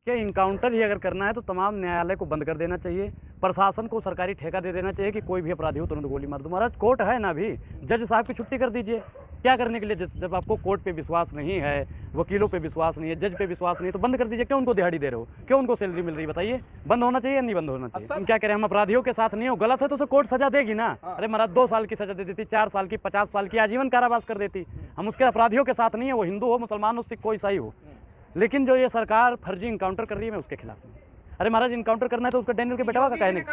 कि इनकाउंटर ही अगर करना है तो तमाम न्यायालय को बंद कर देना चाहिए, प्रशासन को सरकारी ठेका दे देना चाहिए कि कोई भी अपराधी हो तुरंत गोली मार दो। महाराज कोर्ट है ना, अभी जज साहब की छुट्टी कर दीजिए। क्या करने के लिए? जब आपको कोर्ट पे विश्वास नहीं है, वकीलों पे विश्वास नहीं है, जज पे विश्वास नहीं है, तो बंद कर दीजिए। क्यों उनको दिहाड़ी दे रहे हो? क्यों उनको सैलरी मिल रही है? बताइए। बंद होना चाहिए या नहीं बंद होना चाहिए? हम क्या करें? हम अपराधियों के साथ नहीं हो, गलत है तो उसे कोर्ट सजा देगी ना। अरे महाराज 2 साल की सजा दे देती, 4 साल की, 50 साल की, आजीवन कारावास कर देती। हम उसके अपराधियों के साथ नहीं है, वो हिंदू हो, मुसलमान हो, सिख, कोई ईसाई हो। लेकिन जो ये सरकार फर्जी इनकाउंटर कर रही है, मैं उसके खिलाफ हूँ। अरे महाराज इनकाउंटर करना है तो उसका डैनियल के बेटा का काहे नहीं?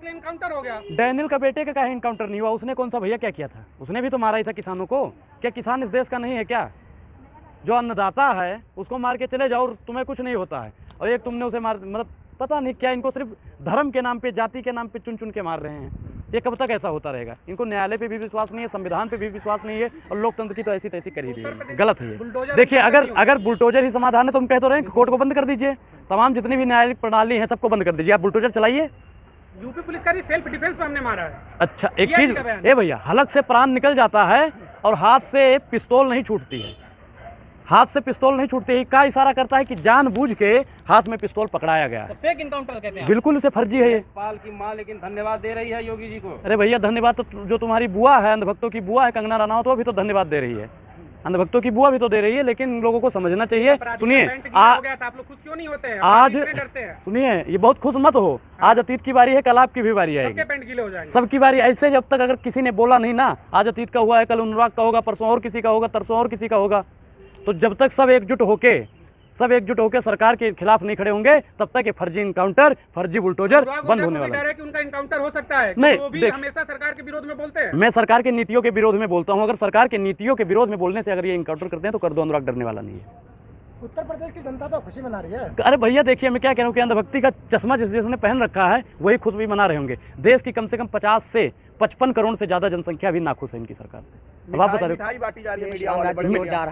इनकाउंटर हो गया। डैनियल का बेटे का काहे इनकाउंटर नहीं हुआ? उसने कौन सा भैया क्या किया था? उसने भी तो मारा ही था किसानों को। क्या किसान इस देश का नहीं है क्या? जो अन्नदाता है उसको मार के चले जाओ और तुम्हें कुछ नहीं होता है, और एक तुमने उसे मार, मतलब पता नहीं क्या इनको सिर्फ धर्म के नाम पे, जाति के नाम पे चुन चुन के मार रहे हैं। ये कब तक ऐसा होता रहेगा? इनको न्यायालय पे भी विश्वास नहीं है, संविधान पे भी विश्वास नहीं है, और लोकतंत्र की तो ऐसी तैसी कर ही दी है। गलत है ये। देखिए अगर बुलडोजर ही समाधान है तो हम कह तो रहे हैं कोर्ट को बंद कर दीजिए, तमाम जितनी भी न्यायालयिक प्रणाली है सबको बंद कर दीजिए, आप बुलडोजर चलाइए। यूपी पुलिस का सेल्फ डिफेंस में हमने मारा है। अच्छा एक चीज, ए भैया, हलक से प्राण निकल जाता है और हाथ से पिस्तौल नहीं छूटती है। हाथ से पिस्तौल नहीं छूटती है, क्या इशारा करता है कि जानबूझ के हाथ में पिस्तौल पकड़ाया गया है। तो फेक इनकाउंटर कहते हैं। बिल्कुल इसे फर्जी है ये। पाल की मां लेकिन धन्यवाद दे रही है योगी जी को। अरे भैया धन्यवाद तो जो तुम्हारी बुआ है, अंधभक्तों की बुआ है कंगना रनावत, वो भी तो धन्यवाद दे रही है। अंधभक्तों की बुआ भी तो दे रही है, लेकिन इन लोगों को समझना चाहिए। सुनिए आप लोग खुश क्यों नहीं होते हैं? आज डरते हैं। सुनिए, ये बहुत खुश मत हो। आज अतीत की बारी है, कल आपकी भी बारी आएगी। पेंट गीले हो जाएंगे। सबकी बारी। ऐसे जब तक अगर किसी ने बोला नहीं ना, आज अतीत का हुआ है, कल अनुराग का होगा, परसों और किसी का होगा, तरसों और किसी का होगा, तो जब तक सब एकजुट होके सरकार के खिलाफ नहीं खड़े होंगे, तब तक ये फर्जी इनकाउंटर, फर्जी बुलडोजर बंद होने वाला है। कि उनका इनकाउंटर हो सकता है। नहीं, वो भी हमेशा सरकार के विरोध में बोलते हैं। मैं सरकार के नीतियों के विरोध में बोलता हूं। अगर सरकार के नीतियों के विरोध में बोलने से अगर ये इनकाउंटर करते हैं तो कर दो, अनुराग डरने वाला नहीं है। उत्तर प्रदेश की जनता तो खुशी मना रही है। अरे भैया देखिए, मैं क्या कह रहा हूँ कि अंधभक्ति का चश्मा जिसने पहन रखा है वही खुशी मना रहे होंगे। देश की कम से कम 50 से 55 करोड़ से ज्यादा जनसंख्या भी नाखुश है इनकी सरकार से। अब आप बता रहे हो बांटी जा रही है,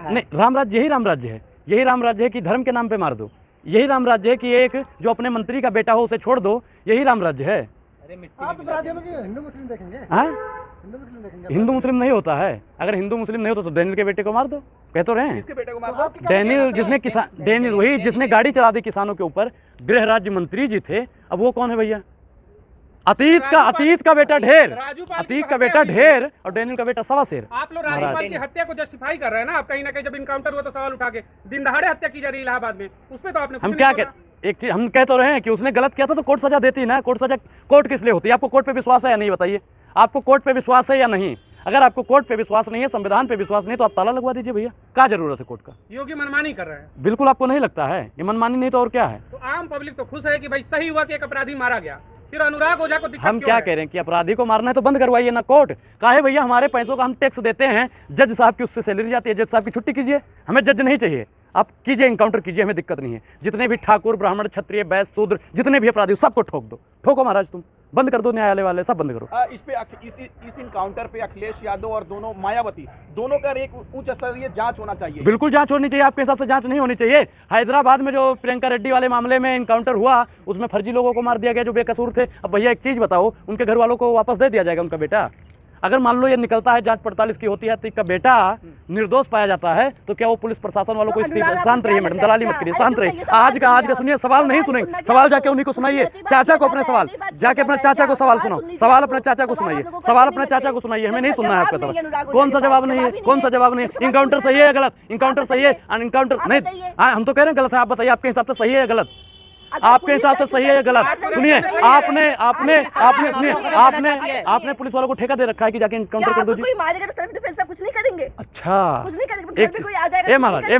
नहीं, राम राज्य यही राम राज्य है। यही राम राज्य है कि धर्म के नाम पे मार दो। यही राम राज्य है कि एक जो अपने मंत्री का बेटा हो उसे छोड़ दो। यही राम राज्य है। आप अपराधियों में हिंदू मुस्लिम देखेंगे? हिंदू मुस्लिम देखेंगे? हिंदू मुस्लिम नहीं होता है। अगर हिंदू मुस्लिम नहीं होता तो डैनियल के बेटे को मार दो। कह तो रहे हैं इसके बेटे को मार दो। डैनियल जिसने किसान, डैनियल वही जिसने गाड़ी चला दी किसानों के ऊपर, गृह राज्य मंत्री जी थे। अब वो कौन है भैया? अतीत का बेटा ढेर, अतीत का बेटा ढेर और डैनियल का बेटा सवा शेर। आप लोग राजूपाल की हत्या को जस्टिफाई कर रहे हैं ना। आप कहीं ना कहीं जब इनकाउंटर हुआ तो सवाल उठा के दिन दहाड़े हत्या की जा रही है इलाहाबाद में, उसमें तो आपने हम क्या एक चीज हम कह तो रहे हैं कि उसने गलत किया था तो कोर्ट सजा देती है ना। कोर्ट किस लिए होती है? आपको कोर्ट पे विश्वास है या नहीं? बताइए, आपको कोर्ट पे विश्वास है या नहीं? अगर आपको कोर्ट पे विश्वास नहीं है, संविधान पे विश्वास नहीं, तो आप ताला लगवा दीजिए भैया। क्या जरूरत है कोर्ट का? योगी मनमानी कर रहे हैं। बिल्कुल आपको नहीं लगता है ये मनमानी? नहीं तो और क्या है? तो आम पब्लिक तो खुश है कि भाई सही हुआ कि एक अपराधी मारा गया, फिर अनुराग ओझा को दिक्कत हम क्या कह रहे हैं कि अपराधी को मारना है तो बंद करवाइए ना कोर्ट। काहे भैया? हमारे पैसों का हम टैक्स देते हैं, जज साहब की उससे सैलरी जाती है, जज साहब की छुट्टी कीजिए। हमें जज नहीं चाहिए, आप कीजिए, इनकाउंटर कीजिए, हमें दिक्कत नहीं है। जितने भी ठाकुर, ब्राह्मण, क्षत्रिय, वैश्य, शूद्र, जितने भी अपराधी सबको ठोक दो। ठोको महाराज, तुम बंद कर दो, न्यायालय वाले सब बंद करो। इस इनकाउंटर पे अखिलेश यादव और दोनों मायावती दोनों का एक उच्च स्तरीय जांच होना चाहिए। बिल्कुल जांच होनी चाहिए। आपके हिसाब से जांच नहीं होनी चाहिए? हैदराबाद में जो प्रियंका रेड्डी वाले मामले में इनकाउंटर हुआ, उसमें फर्जी लोगों को मार दिया गया जो बेकसूर थे। अब भैया एक चीज बताओ, उनके घर वालों को वापस दे दिया जाएगा उनका बेटा? अगर मान लो ये निकलता है, जांच पड़ताल इसकी होती है, तो का बेटा निर्दोष पाया जाता है, तो क्या वो पुलिस प्रशासन वालों को शांत रहिए मैडम, दलाली मत करिए, शांत रहिए। आज का सुनिए, सवाल नहीं सुनेंगे, सवाल जाके उन्हीं को सुनाइए। चाचा को अपने सवाल जाके अपने चाचा को सवाल सुनाओ, सवाल अपने चाचा को सुनाइए, सवाल अपने चाचा को सुनाइए। हमें नहीं सुनना है आपका सवाल। कौन सा जवाब नहीं है? कौन सा जवाब नहीं है? इनकाउंटर सही है या गलत? इनकाउंटर सही है? इनकाउंटर नहीं, हम तो कह रहे हैं गलत है। आप बताइए, आपके हिसाब से सही है या गलत? आपके हिसाब से सही है या गलत? सुनिए, आपने पुलिस वालों को ठेका दे रखा है कि जाके इनकाउंटर कर दो जी। कोई मारेगा तो सेल्फ डिफेंस में कुछ नहीं करेंगे। अच्छा, कुछ नहीं करेंगे। ए महाराज,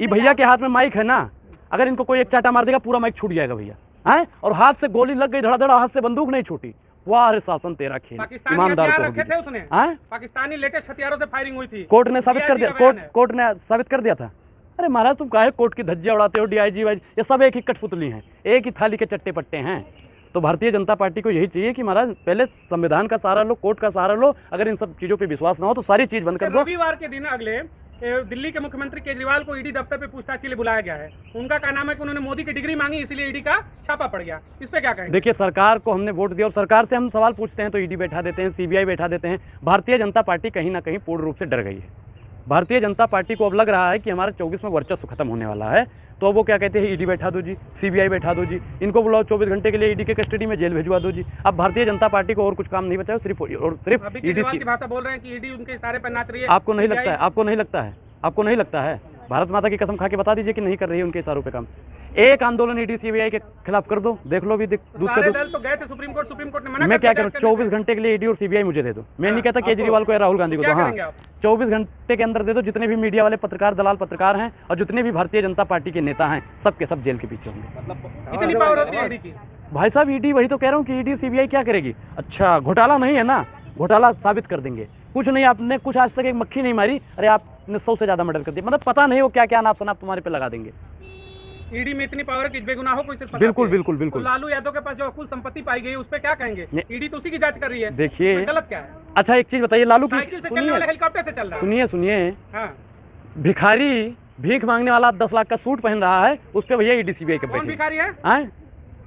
ये भैया के हाथ में माइक है ना, अगर इनको कोई एक चाटा मार देगा पूरा माइक छूट जाएगा भैया। हैं? और हाथ से गोली लग गई धड़ाधड़, हाथ से बंदूक नहीं छूटी। वाह रे शासन तेरा खेल, ईमानदार को रखे थे उसने। पाकिस्तानी लेटेस्ट हथियारों से फायरिंग हुई थी। कोर्ट ने साबित कर दिया, कोर्ट ने साबित कर दिया था। अरे महाराज तुम काहे कोर्ट की धज्जियां उड़ाते हो? डीआईजी वाईजी ये सब एक ही कठपुतली हैं, एक ही थाली के चट्टे पट्टे हैं। तो भारतीय जनता पार्टी को यही चाहिए कि महाराज पहले संविधान का सहारा लो, कोर्ट का सहारा लो। अगर इन सब चीजों पे विश्वास ना हो तो सारी चीज बंद कर दो। रविवार के दिन अगले दिल्ली के मुख्यमंत्री केजरीवाल को ईडी दफ्तर पे पूछताछ के लिए बुलाया गया है। उनका क्या नाम है कि उन्होंने मोदी की डिग्री मांगी, इसलिए ईडी का छापा पड़ गया। इस पे क्या कहेंगे? देखिए, सरकार को हमने वोट दिया और सरकार से हम सवाल पूछते हैं तो ईडी बैठा देते हैं, सीबीआई बैठा देते हैं। भारतीय जनता पार्टी कहीं ना कहीं पूर्ण रूप से डर गई है। भारतीय जनता पार्टी को अब लग रहा है कि हमारा 24 में वर्चस्व खत्म होने वाला है, तो अब वो क्या कहते हैं, ईडी बैठा दो जी, सीबीआई बैठा दो जी, इनको बुलाओ 24 घंटे के लिए ईडी के कस्टडी में जेल भिजवा दो जी। अब भारतीय जनता पार्टी को और कुछ काम नहीं बचा है, सिर्फ अभी ईडी केजरीवाल की भाषा बोल रहे हैं कि ईडी उनके इशारे पर नाच रही है। आपको नहीं लगता है? आपको नहीं लगता है? आपको नहीं लगता है? भारत माता की कसम खा के बता दीजिए कि नहीं कर रही है उनके इशारों पे काम। एक आंदोलन ईडी सीबीआई के खिलाफ कर दो, देख लो भी दूध सारे दल तो गए थे सुप्रीम कोर्ट ने मना मैं कर क्या दिया करूँ? 24 घंटे के लिए ईडी और सीबीआई मुझे दे दो। मैं नहीं कहता केजरीवाल को या राहुल गांधी को क्या दो, हाँ करेंगे आप? 24 घंटे के अंदर दे दो। जितने भी मीडिया वाले पत्रकार, दलाल पत्रकार हैं और जितने भी भारतीय जनता पार्टी के नेता हैं, सब के सब जेल के पीछे होंगे। मतलब इतनी पावर होती है ईडी की? भाई साहब ईडी, वही तो कह रहा हूँ कि ईडी सीबीआई क्या करेगी? अच्छा घोटाला नहीं है ना, घोटाला साबित कर देंगे। कुछ नहीं, आपने कुछ आज तक एक मक्खी नहीं मारी, अरे आपने 100 से ज़्यादा मर्डर कर दिया। मतलब पता नहीं वो क्या क्या नाप शनाप तुम्हारे पे लगा देंगे। ईडी में इतनी पावर है कि बेगुनाहों को इसे फंसाती बिल्कुल है। बिल्कुल तो बिल्कुल। लालू यादव के पास जो अकुल संपत्ति पाई गई है उस पर क्या कहेंगे? ईडी तो उसी की जांच कर रही है। देखिए इसमें गलत क्या है? अच्छा एक चीज़ बताइए, लालू की साइकिल से चलने वाला हेलीकॉप्टर से चल रहा है। सुनिए सुनिए, हाँ, भिखारी भीख मांगने वाला 10 लाख का सूट पहन रहा है, उस पर भैया ईडी सीबीआई के कौन बैठे भिखारी है? हैं,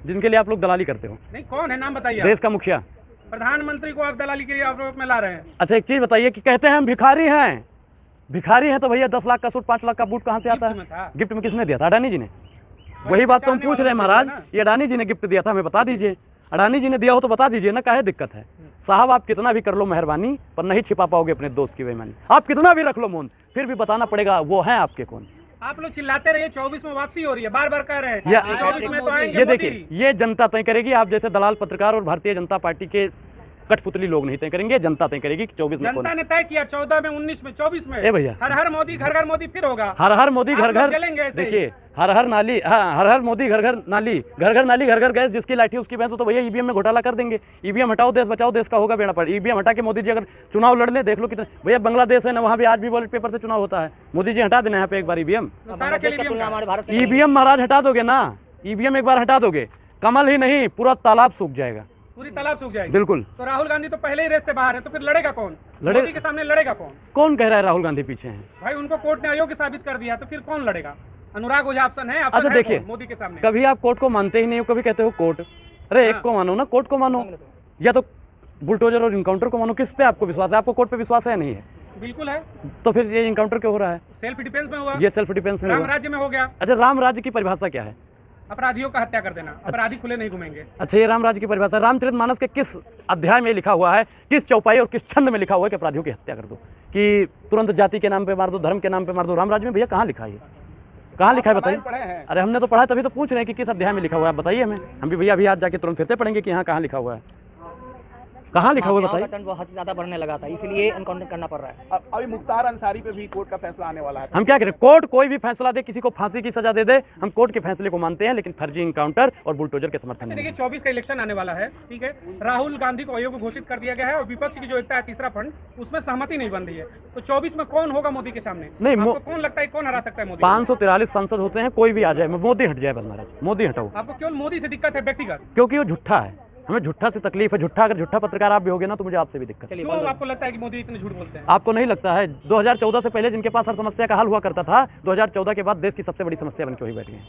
जिनके लिए आप लोग दलाली करते हो। नहीं, कौन है? नाम बताइए आप। देश का मुखिया। प्रधानमंत्री को आप दलाली के आरोप में ला रहे हैं। अच्छा एक चीज़ बताइए कि कहते हैं हम भिखारी हैं, भिखारी हैं तो भैया 10 लाख का सूट 5 लाख का बूट कहाँ से आता गिफ्ट में था। है? गिफ्ट में किसने दिया था? अडानी जी ने। वही बात तो हम पूछ रहे हैं महाराज, ये अडानी जी ने गिफ्ट दिया था, हमें बता दीजिए। अडानी जी ने दिया हो तो बता दीजिए ना, काहे दिक्कत है? साहब आप कितना भी कर लो मेहरबानी, पर नहीं छिपा पाओगे अपने दोस्त की बेईमानी। आप कितना भी रख लो मौन, फिर भी बताना पड़ेगा वो है आपके कौन। आप लोग चिल्लाते रहिए, 24 में वापसी हो रही है, बार बार कह रहे हैं। या 24 में तो आएंगे ये मोदी। देखिए, ये जनता तय करेगी। आप जैसे दलाल पत्रकार और भारतीय जनता पार्टी के कठपुतली लोग नहीं तय करेंगे, जनता तय करेगी कि 24 में कौन। जनता ने तय किया 14 में, 19 में, 24 में। ए भैया, हर हर मोदी, घर घर मोदी फिर होगा। हर हर मोदी, आप घर लोग घर, जलेंगे ऐसे ही। देखिए हर हर नाली, हाँ हर हर मोदी, घर घर नाली, घर घर नाली, घर घर गैस, जिसकी लाठी उसकी भैंस। तो भैया ईवीएम में घोटाला कर देंगे। ईवीएम हटाओ, देश बचाओ, देश का होगा बेड़ा पार। ईवीएम हटा के मोदी जी अगर चुनाव लड़ ले, देख लो कितने। भैया बांग्लादेश है ना, वहाँ भी आज भी बैलेट पेपर से चुनाव होता है। मोदी जी हटा देना यहाँ पे एक बार ईवीएम। सारा के लिए हमारे भारत से ईवीएम महाराज हटा दोगे ना, ईवीएम एक बार हटा दोगे, कमल ही नहीं पूरा तालाब सूख जाएगा। पूरी तालाब सूख जाएगी। बिल्कुल। तो राहुल गांधी तो पहले ही रेस से बाहर है, तो फिर लड़ेगा कौन? लड़े- मोदी के सामने लड़ेगा कौन? कौन कह रहा है राहुल गांधी पीछे हैं? भाई उनको कोर्ट ने अयोग्य साबित कर दिया, तो फिर कौन लड़ेगा? अनुराग ओझा ऑप्शन है, अच्छा देखिए, मोदी के सामने। कभी आप कोर्ट को मानते ही नहीं हो, कभी कहते हो कोर्ट। अरे एक को मानो ना, कोर्ट को मानो, या तो बुलडोजर और इनकाउंटर को मानो। किस पे आपको विश्वास है? आपको कोर्ट पे विश्वास है नहीं है? बिल्कुल है। तो फिर ये इनकाउंटर क्यों हो रहा है? सेल्फ डिफेंस में हुआ, ये सेल्फ डिफेंस में राम हुआ। राज्य में हो गया। अच्छा राम राज्य की परिभाषा क्या है? अपराधियों का हत्या कर देना, अपराधी खुले नहीं घूमेंगे। अच्छा ये राम राज्य की परिभाषा, रामचरितमानस के किस अध्याय में लिखा हुआ है, किस चौपाई और किस छंद में लिखा हुआ है कि अपराधियों की हत्या कर दो, कि तुरंत जाति के नाम पे मार दो, धर्म के नाम पे मार दो? राम राज्य में भैया कहाँ लिखा है? कहाँ लिखा है बताइए? पढ़े हैं। अरे हमने तो पढ़ा, तभी तो पूछ रहे हैं कि किस अध्याय में लिखा हुआ है, बताइए हमें। हम भी भैया अभी आज जाके तुरंत फिरते पढ़ेंगे कि यहाँ कहाँ लिखा हुआ है, कहाँ लिखा हुआ है बताइए। टन बहुत ज्यादा बढ़ने लगा था, इसलिए एनकाउंटर करना पड़ रहा है। अभी मुख्तार अंसारी पे भी कोर्ट का फैसला आने वाला है। हम क्या करें? कोर्ट कोई भी फैसला दे, किसी को फांसी की सजा दे दे, हम कोर्ट के फैसले को मानते हैं, लेकिन फर्जी इनकाउंटर और बुलडोजर के समर्थन में देखिए नहीं। 24 का इलेक्शन आने वाला है, ठीक है। राहुल गांधी को अयोग्य घोषित कर दिया गया है और विपक्ष की जो एकता है, तीसरा फंड, उसमें सहमति नहीं बन रही है। तो 24 में कौन होगा मोदी के सामने? नहीं, आपको कौन लगता है कौन हरा सकता है मोदी? 543 सांसद होते हैं, कोई भी आ जाए, मोदी हट जाए बस महाराज, मोदी हटाओ। आपको केवल मोदी से दिक्कत है व्यक्तिगत? क्योंकि वो झूठा है, हमें झूठा से तकलीफ है। झूठा, अगर झूठा पत्रकार आप भी होगे ना तो मुझे आपसे भी दिक्कत है। क्यों आपको लगता है कि मोदी इतने झूठ बोलते हैं? आपको नहीं लगता है 2014 से पहले जिनके पास हर समस्या का हल हुआ करता था, 2014 के बाद देश की सबसे बड़ी समस्या बन के वही बैठ गए।